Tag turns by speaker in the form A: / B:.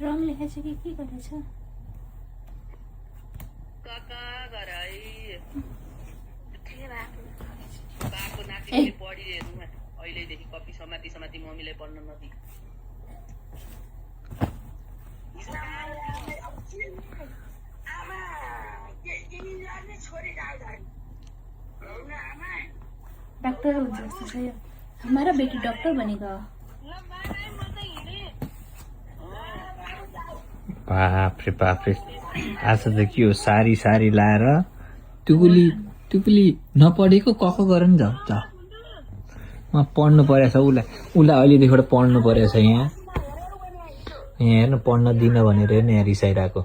A: रङ लेखेछ कि के गरेछ
B: काका गराई बाको नातिले पढिरहेनु अहिलेदेखि कपी समाति समाति मम्मीलाई पढ्न नदी
A: डॉक्टर हुन्छ जस्तो छ यो हमारा बेटी डॉक्टर बनेगा
C: बाप रे आज त के हो सारी सारी लाएर टुकुली नपढेको कख गर नि जाऊ म पढ्नु परेछ उसलाई अहिलेदेखिबाट पढ्नु परेछ यहाँ हेर्नु पढ्न दिन भनेर हेर्नु यहाँ रिसाइरहेको